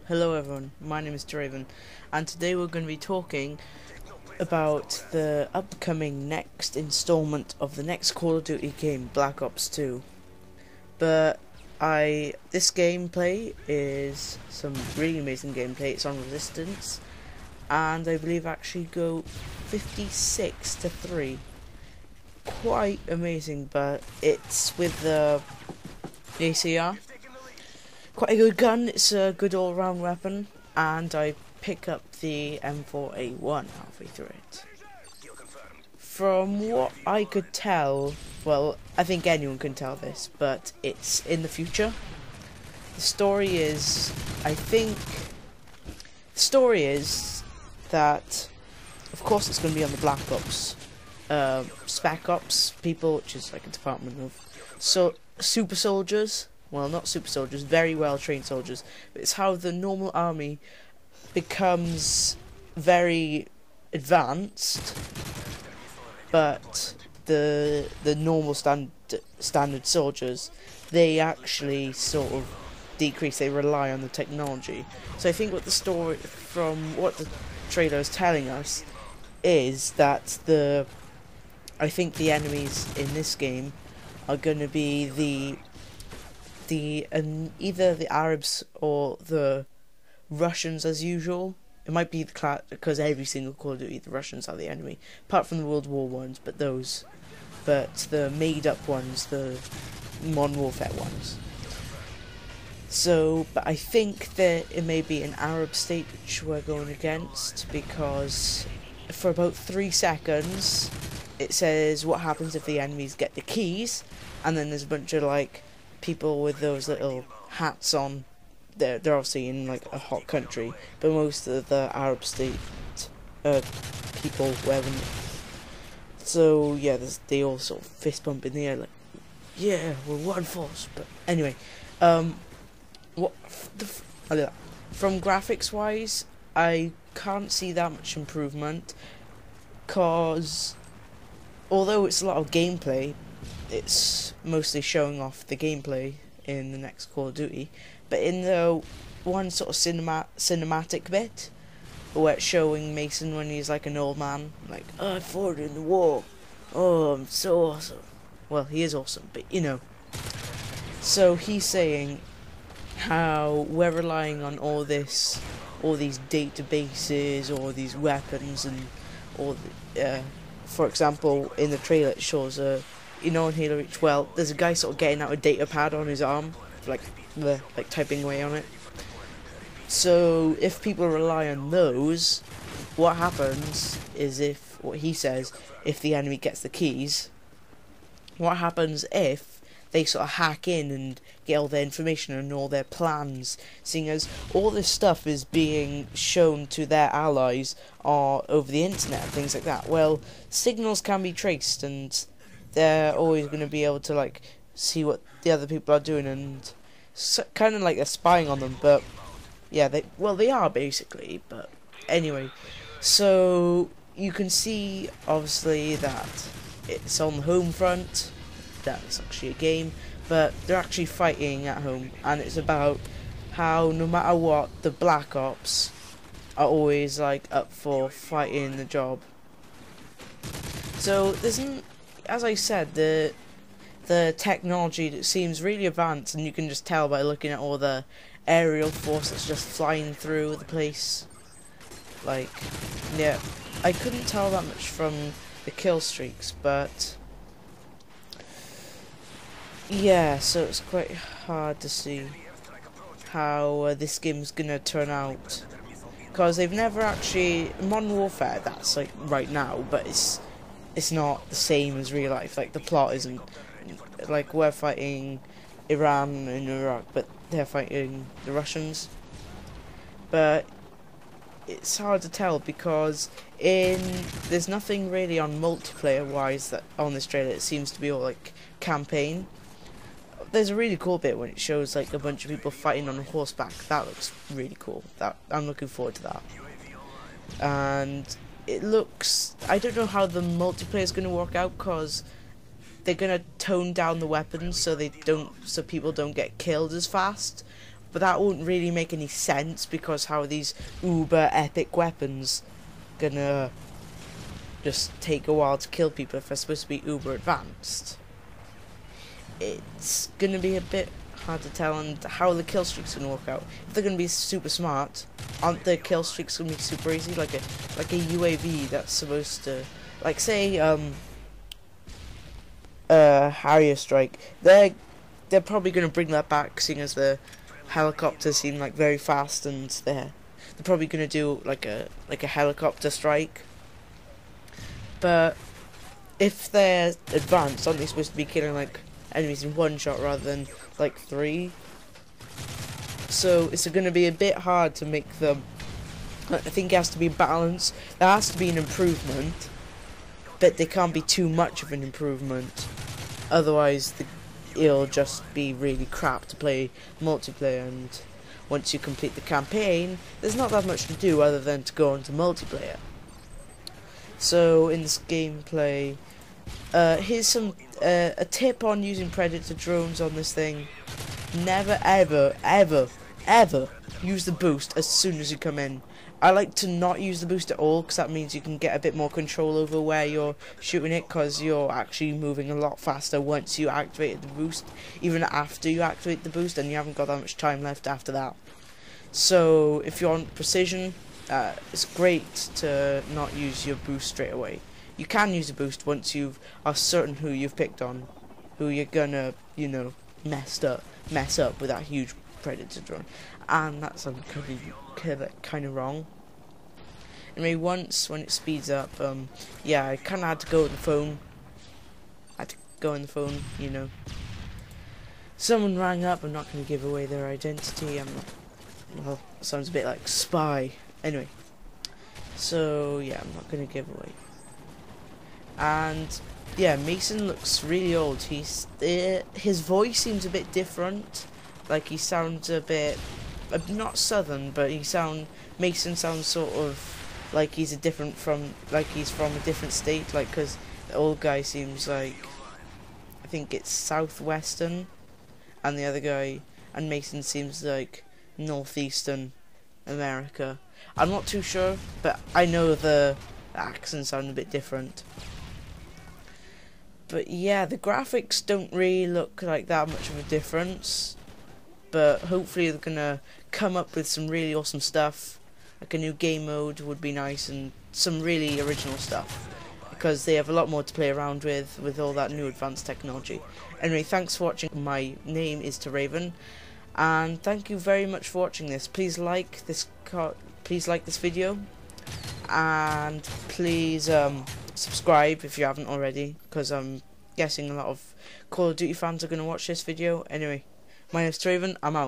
Hello everyone, my name is tehraven, and today we're going to be talking about the upcoming next installment of the next Call of Duty game, Black Ops 2. But this gameplay is some really amazing gameplay. It's on resistance, and I believe actually go 56-3. Quite amazing, but it's with the ACR. Quite a good gun, it's a good all-round weapon, and I pick up the M4A1 halfway through it. From what I could tell, well, I think anyone can tell this, but it's in the future. The story is, that, of course it's going to be on the Black Ops, Spec Ops people, which is like a department of super soldiers. Well, not super soldiers, very well trained soldiers. But it's how the normal army becomes very advanced, but the normal standard soldiers, they actually sort of decrease. They rely on the technology. So I think what the story, from what the trailer is telling us, is that I think the enemies in this game are going to be either the Arabs or the Russians as usual. It might be the because every single Call of Duty the Russians are the enemy, apart from the World War ones, but the made up ones, the Modern Warfare ones. So, but I think that it may be an Arab state which we're going against, because for about 3 seconds it says what happens if the enemies get the keys, and then there's a bunch of like people with those little hats on. They're obviously in like a hot country, but most of the Arab state people wear them. So yeah, they all sort of fist bump in the air like, yeah, we're one force. But anyway, from graphics wise, I can't see that much improvement, cause although it's a lot of gameplay, it's mostly showing off the gameplay in the next Call of Duty, but in the one sort of cinematic bit where it's showing Mason when he's like an old man, like, oh, I fought in the war, oh, I'm so awesome. Well, he is awesome, but you know. So he's saying how we're relying on all these databases, all these weapons, and all the, for example, in the trailer it shows you know, in Halo Reach, well, there's a guy sort of getting out a data pad on his arm, like typing away on it. So if people rely on those, what happens is, what he says, if the enemy gets the keys, what happens if they sort of hack in and get all their information and all their plans, seeing as all this stuff is being shown to their allies over the internet and things like that. Well, signals can be traced, and they're always going to be able to like see what the other people are doing, and kind of like they're spying on them. But yeah, they are basically. But anyway, so you can see obviously that it's on the home front. That's actually a game, but they're actually fighting at home, and it's about how no matter what, the Black Ops are always like up for fighting the job. So as I said, the technology that seems really advanced, and you can just tell by looking at all the aerial force that's just flying through the place. Like, yeah, I couldn't tell that much from the kill streaks, but yeah, so it's quite hard to see how this game's gonna turn out, because they've never actually Modern Warfare, that's like right now, but it's not the same as real life. Like, the plot isn't like we're fighting Iran and Iraq, but they're fighting the Russians. But it's hard to tell, because there's nothing really on multiplayer wise that on this trailer. It seems to be all like campaign. There's a really cool bit when it shows like a bunch of people fighting on horseback. That looks really cool. I'm looking forward to that. And it looks, I don't know how the multiplayer is going to work out, because they're going to tone down the weapons so people don't get killed as fast. but that won't really make any sense because how are these uber epic weapons gonna just take a while to kill people if they're supposed to be uber advanced? It's gonna be a bit hard to tell on how the kill streaks gonna work out. If they're gonna be super smart, aren't the kill streaks gonna be super easy? Like a UAV that's supposed to, like, say Harrier strike. They're probably gonna bring that back, seeing as the helicopters seem like very fast, and they're probably gonna do like a helicopter strike. But if they're advanced, aren't they supposed to be killing like enemies in one shot rather than like 3? So it's going to be a bit hard to make them. I think it has to be balanced. There has to be an improvement, but they can't be too much of an improvement. Otherwise, it'll just be really crap to play multiplayer. And once you complete the campaign, there's not that much to do other than to go on to multiplayer. So in this gameplay, here's some a tip on using predator drones on this thing. Never ever use the boost as soon as you come in. I like to not use the boost at all, because that means you can get a bit more control over where you're shooting it, because you're actually moving a lot faster once you activated the boost, even after you activate the boost, and you haven't got that much time left after that. So if you're on precision, it's great to not use your boost straight away. You can use a boost once you are certain who you've picked on, who you're gonna, you know, mess up with that huge predator drone, and that's kind of wrong. Anyway, once when it speeds up, yeah, I kind of had to go on the phone. You know. Someone rang up. I'm not going to give away their identity. Well, sounds a bit like spy. Anyway, so yeah, I'm not going to give away. And yeah, Mason looks really old. His voice seems a bit different. Like he sounds a bit not southern, but Mason sounds sort of like he's from a different state. Like, because the old guy seems like, I think it's southwestern, and the other guy and Mason seems like northeastern America. I'm not too sure, but I know the accents sound a bit different. But yeah, the graphics don't really look like that much of a difference, but hopefully they're gonna come up with some really awesome stuff. Like a new game mode would be nice, and some really original stuff, because they have a lot more to play around with all that new advanced technology. Anyway, thanks for watching. My name is tehraven, and thank you very much for watching this. Please like this video, and please subscribe if you haven't already, because I'm guessing a lot of Call of Duty fans are going to watch this video. Anyway, my name's tehraven, I'm out.